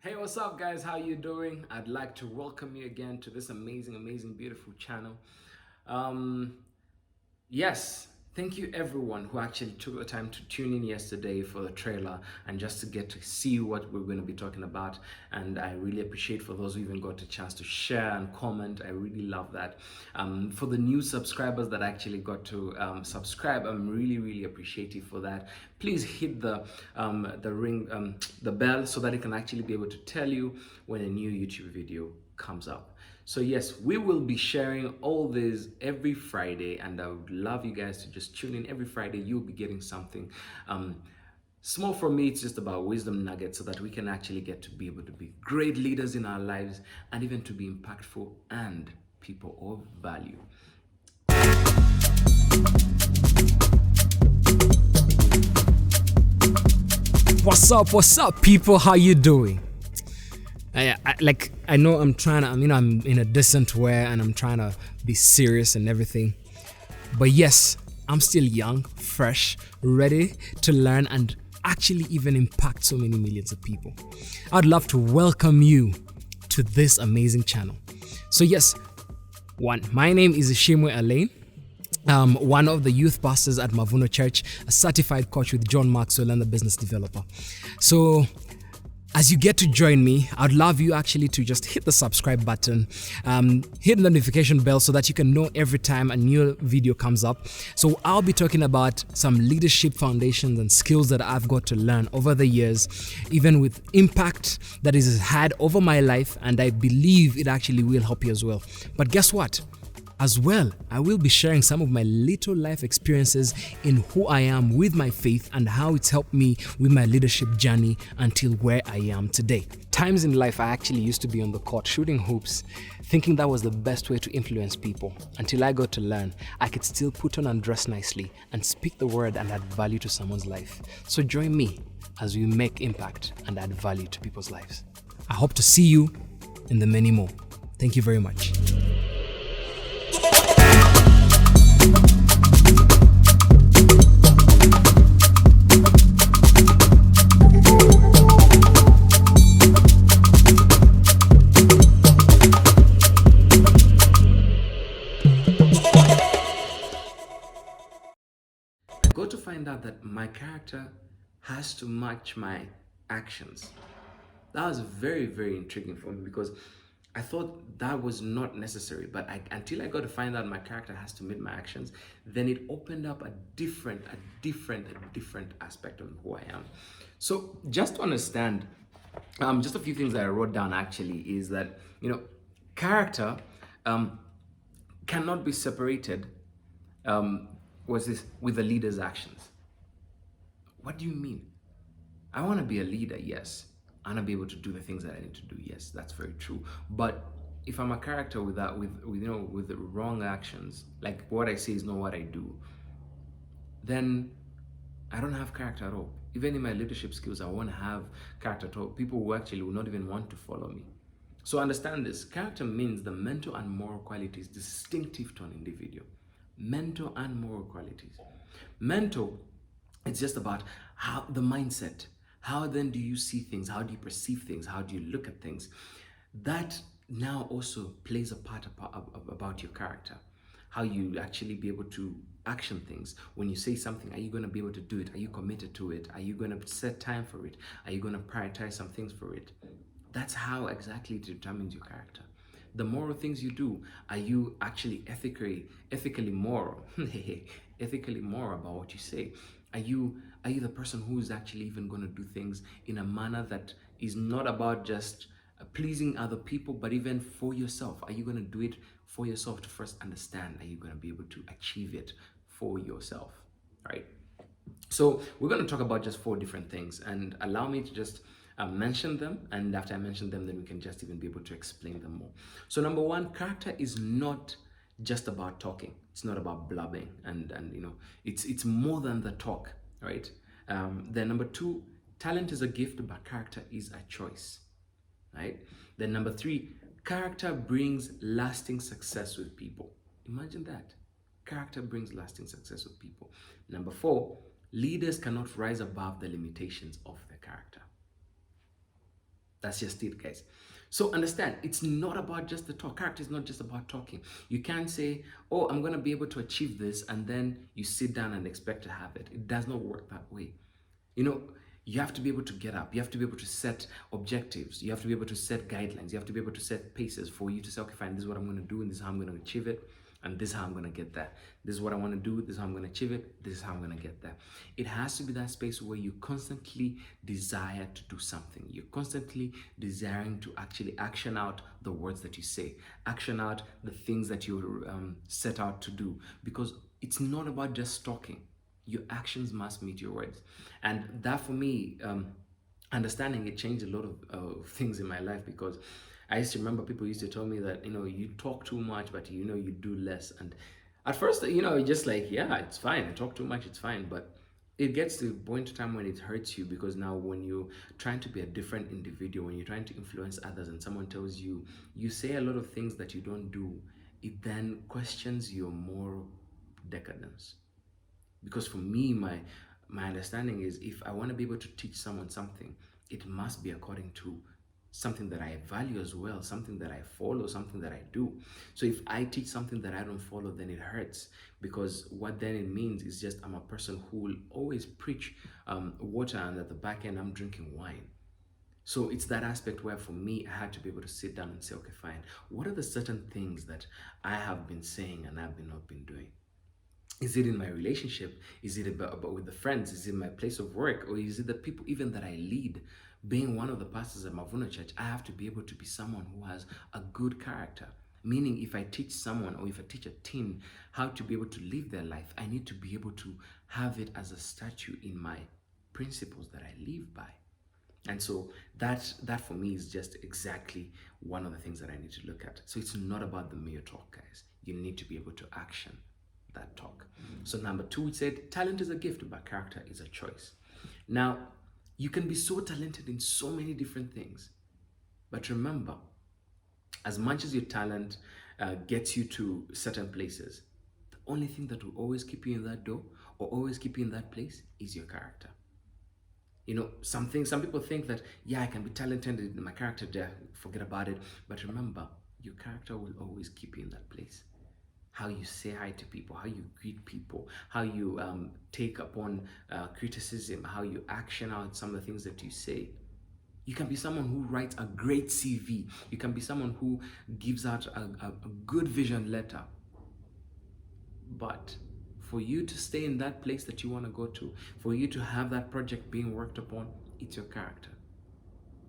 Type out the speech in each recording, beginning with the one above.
Hey, what's up, guys? How you doing? I'd like to welcome you again to this amazing, beautiful channel. Um, yes, thank you everyone who actually took the time to tune in yesterday for the trailer and just to get to see what we're going to be talking about. And I really appreciate for those who even got a chance to share and comment. I really love that. For the new subscribers that actually got to subscribe, I'm really appreciative for that. Please hit the bell so that it can actually be able to tell you when a new YouTube video comes up. So yes, we will be sharing all this every Friday, and I would love you guys to just tune in every Friday. You'll be getting something small from me. It's just about wisdom nuggets so that we can actually get to be able to be great leaders in our lives and even to be impactful and people of value. What's up, people? How you doing? I know I'm in a decent way and I'm trying to be serious and everything. But yes, I'm still young, fresh, ready to learn and actually even impact so many millions of people. I'd love to welcome you to this amazing channel. So yes, my name is Ishimwe Alain. One of the youth pastors at Mavuno Church, a certified coach with John Maxwell and the business developer. So as you get to join me, I'd love you actually to just hit the subscribe button, hit the notification bell so that you can know every time a new video comes up. So I'll be talking about some leadership foundations and skills that I've got to learn over the years, even with impact that it has had over my life, and I believe it actually will help you as well. But guess what? As well, I will be sharing some of my little life experiences in who I am with my faith and how it's helped me with my leadership journey until where I am today. Times in life I actually used to be on the court shooting hoops, thinking that was the best way to influence people, until I got to learn I could still put on and dress nicely and speak the word and add value to someone's life. So join me as we make impact and add value to people's lives. I hope to see you in the many more. Thank you very much. I got to find out that my character has to match my actions. That was very intriguing for me because I thought that was not necessary, but until I got to find out my character has to meet my actions, then it opened up a different aspect of who I am. So just to understand, just a few things that I wrote down actually is that, character cannot be separated with the leader's actions. What do you mean? I want to be a leader, yes. I want to be able to do the things that I need to do, yes. That's very true. But if I'm a character with the wrong actions, like what I say is not what I do, then I don't have character at all. Even in my leadership skills, I won't have character at all. People who actually will not even want to follow me. So understand this. Character means the mental and moral qualities distinctive to an individual. Mental and moral qualities. Mental, it's just about how the mindset. How then do you see things? How do you perceive things? How do you look at things? That now also plays a part about your character. How you actually be able to action things. When you say something, are you going to be able to do it? Are you committed to it? Are you going to set time for it? Are you going to prioritize some things for it? That's how exactly it determines your character. The moral things you do, are you actually ethically moral? Ethically moral about what you say? Are you the person who is actually even going to do things in a manner that is not about just pleasing other people, but even for yourself? Are you going to do it for yourself to first understand? Are you going to be able to achieve it for yourself? Right? So we're going to talk about just 4 different things, and allow me to just mention them, and after I mention them, then we can just even be able to explain them more. So number 1, character is not just about talking. It's not about blabbing, and it's more than the talk, right? Then number 2, talent is a gift, but character is a choice, right? Then number 3, character brings lasting success with people. Imagine that. Character brings lasting success with people. Number 4, leaders cannot rise above the limitations of their character. That's just it, guys. So understand, it's not about just the talk. Character is not just about talking. You can't say, oh, I'm going to be able to achieve this, and then you sit down and expect to have it. It does not work that way. You know, you have to be able to get up. You have to be able to set objectives. You have to be able to set guidelines. You have to be able to set paces for you to say, okay, fine, this is what I'm going to do, and this is how I'm going to achieve it, and this is how I'm going to get there. This is what I want to do. This is how I'm going to achieve it. This is how I'm going to get there. It has to be that space where you constantly desire to do something. You're constantly desiring to actually action out the words that you say, action out the things that you set out to do, because it's not about just talking. Your actions must meet your words. And that for me, understanding it changed a lot of things in my life, because I used to remember people used to tell me that, you talk too much, but you do less. And at first, just like, yeah, it's fine. I talk too much, it's fine. But it gets to a point in time when it hurts you, because now when you're trying to be a different individual, when you're trying to influence others, and someone tells you, you say a lot of things that you don't do, it then questions your moral decadence. Because for me, my understanding is, if I want to be able to teach someone something, it must be according to something that I value as well, something that I follow, something that I do. So if I teach something that I don't follow, then it hurts, because what then it means is just I'm a person who will always preach water, and at the back end I'm drinking wine. So it's that aspect where for me, I had to be able to sit down and say, okay, fine, what are the certain things that I have been saying and I've not been doing? Is it in my relationship? Is it about with the friends? Is it my place of work? Or is it the people even that I lead? Being one of the pastors at Mavuno Church, I have to be able to be someone who has a good character. Meaning, if I teach someone, or if I teach a team how to be able to live their life, I need to be able to have it as a statue in my principles that I live by. And so that for me is just exactly one of the things that I need to look at. So it's not about the mere talk, guys. You need to be able to action that talk. So number 2, it said talent is a gift, but character is a choice. Now, you can be so talented in so many different things, but remember, as much as your talent gets you to certain places, the only thing that will always keep you in that door, or always keep you in that place, is your character. Some people think that, yeah, I can be talented in my character there, forget about it. But remember, your character will always keep you in that place. How you say hi to people, how you greet people, how you take upon criticism, how you action out some of the things that you say. You can be someone who writes a great CV. You can be someone who gives out a good vision letter. But for you to stay in that place that you want to go to, for you to have that project being worked upon, it's your character.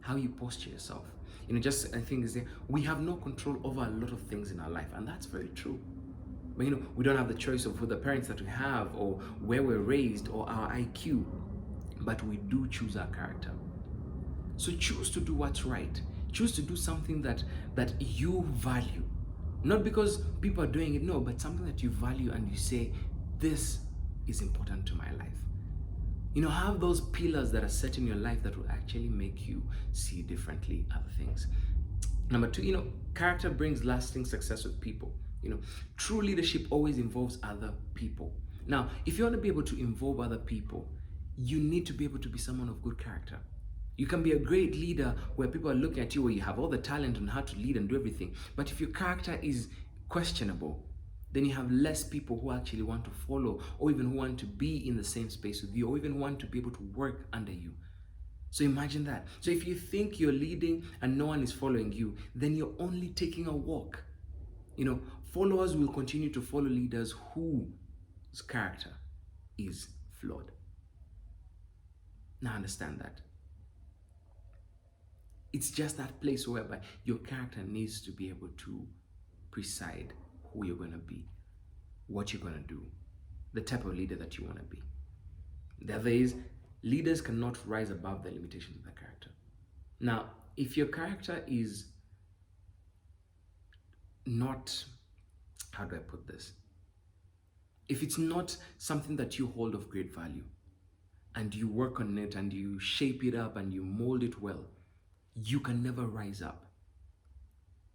How you posture yourself. I think is that we have no control over a lot of things in our life, and that's very true. But we don't have the choice of who the parents that we have, or where we're raised, or our IQ, but we do choose our character. So choose to do what's right. Choose to do something that you value. Not because people are doing it, no, but something that you value and you say, this is important to my life. Have those pillars that are set in your life that will actually make you see differently other things. Number 2, character brings lasting success with people. True leadership always involves other people. Now, if you want to be able to involve other people, you need to be able to be someone of good character. You can be a great leader where people are looking at you, where you have all the talent on how to lead and do everything. But if your character is questionable, then you have less people who actually want to follow, or even who want to be in the same space with you, or even want to be able to work under you. So imagine that. So if you think you're leading and no one is following you, then you're only taking a walk. Followers will continue to follow leaders whose character is flawed. Now understand that. It's just that place whereby your character needs to be able to preside who you're going to be, what you're going to do, the type of leader that you want to be. The other is, leaders cannot rise above the limitations of their character. Now, if your character is not, how do I put this? If it's not something that you hold of great value, and you work on it and you shape it up and you mold it well, you can never rise up,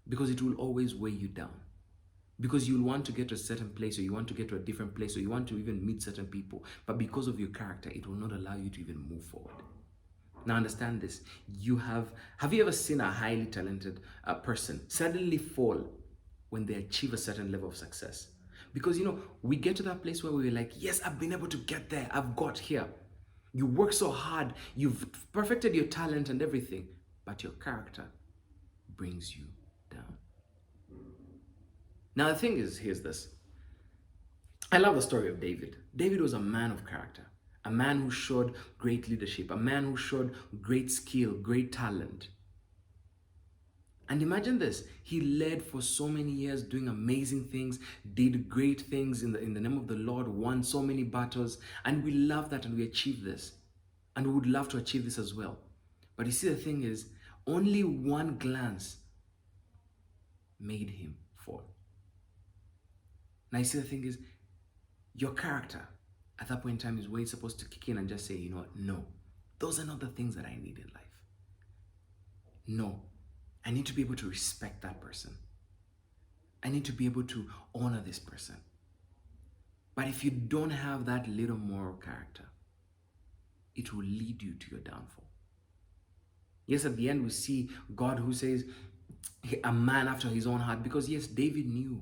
because it will always weigh you down. Because you'll want to get to a certain place, or you want to get to a different place, or you want to even meet certain people, but because of your character, it will not allow you to even move forward. Now understand this. Have you ever seen a highly talented person suddenly fall when they achieve a certain level of success? Because we get to that place where we're like, yes, I've been able to get there. I've got here. You work so hard. You've perfected your talent and everything, but your character brings you down. Now the thing is, here's this. I love the story of David. David was a man of character, a man who showed great leadership, a man who showed great skill, great talent. And imagine this, he led for so many years, doing amazing things, did great things in the name of the Lord, won so many battles, and we love that and we achieve this. And we would love to achieve this as well. But you see, the thing is, only one glance made him fall. Now you see, the thing is, your character at that point in time is where you're supposed to kick in and just say, you know what, no, those are not the things that I need in life. No, I need to be able to respect that person. I need to be able to honor this person. But if you don't have that little moral character, it will lead you to your downfall. Yes, at the end we see God who says, a man after his own heart, because yes, David knew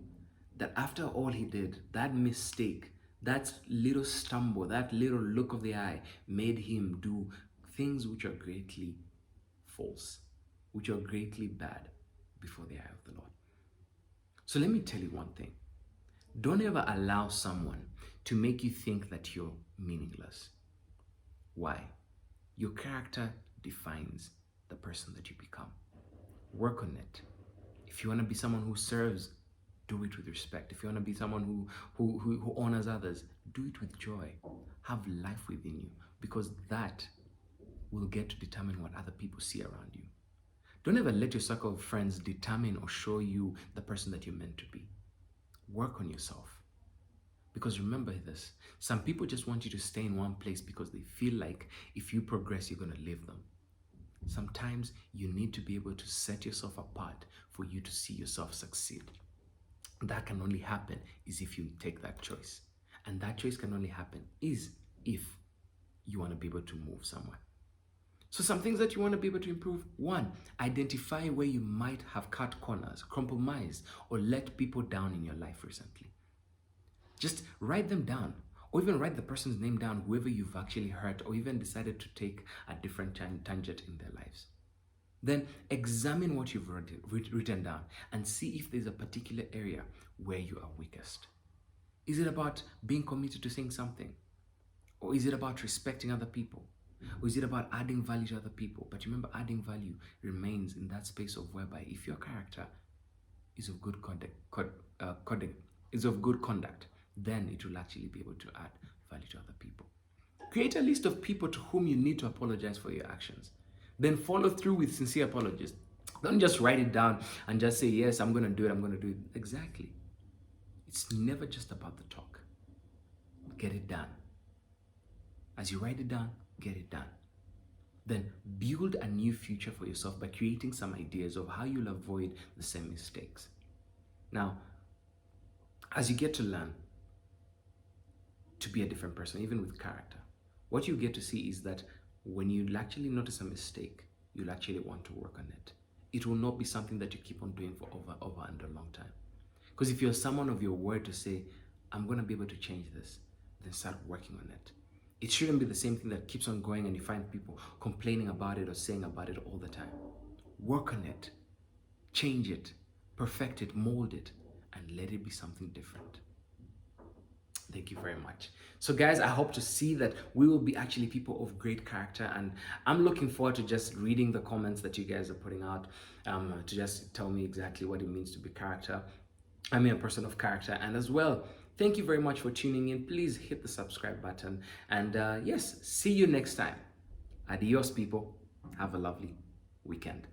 that after all he did, that mistake, that little stumble, that little look of the eye made him do things which are greatly false, which are greatly bad before the eye of the Lord. So let me tell you one thing. Don't ever allow someone to make you think that you're meaningless. Why? Your character defines the person that you become. Work on it. If you want to be someone who serves, do it with respect. If you want to be someone who honors others, do it with joy. Have life within you, because that will get to determine what other people see around you. Don't ever let your circle of friends determine or show you the person that you're meant to be. Work on yourself. Because remember this, some people just want you to stay in one place because they feel like if you progress, you're going to leave them. Sometimes you need to be able to set yourself apart for you to see yourself succeed. That can only happen is if you take that choice. And that choice can only happen is if you want to be able to move somewhere. So some things that you want to be able to improve. One, identify where you might have cut corners, compromised, or let people down in your life recently. Just write them down, or even write the person's name down, whoever you've actually hurt, or even decided to take a different tangent in their lives. Then examine what you've written down and see if there's a particular area where you are weakest. Is it about being committed to saying something? Or is it about respecting other people? Or is it about adding value to other people? But remember, adding value remains in that space of whereby if your character is of good conduct, then it will actually be able to add value to other people. Create a list of people to whom you need to apologize for your actions. Then follow through with sincere apologies. Don't just write it down and just say, yes, I'm going to do it. Exactly. It's never just about the talk. Get it done. As you write it down, get it done. Then build a new future for yourself by creating some ideas of how you'll avoid the same mistakes. Now, as you get to learn to be a different person, even with character, what you get to see is that when you actually notice a mistake, you'll actually want to work on it. It will not be something that you keep on doing for over and a long time. Because if you're someone of your word to say, I'm going to be able to change this, then start working on it. It shouldn't be the same thing that keeps on going and you find people complaining about it or saying about it all the time. Work on it, change it, perfect it, mold it, and let it be something different. Thank you very much. So guys, I hope to see that we will be actually people of great character, and I'm looking forward to just reading the comments that you guys are putting out to just tell me exactly what it means to be a person of character. And as well, thank you very much for tuning in. Please hit the subscribe button, and yes, see you next time. Adios, people. Have a lovely weekend.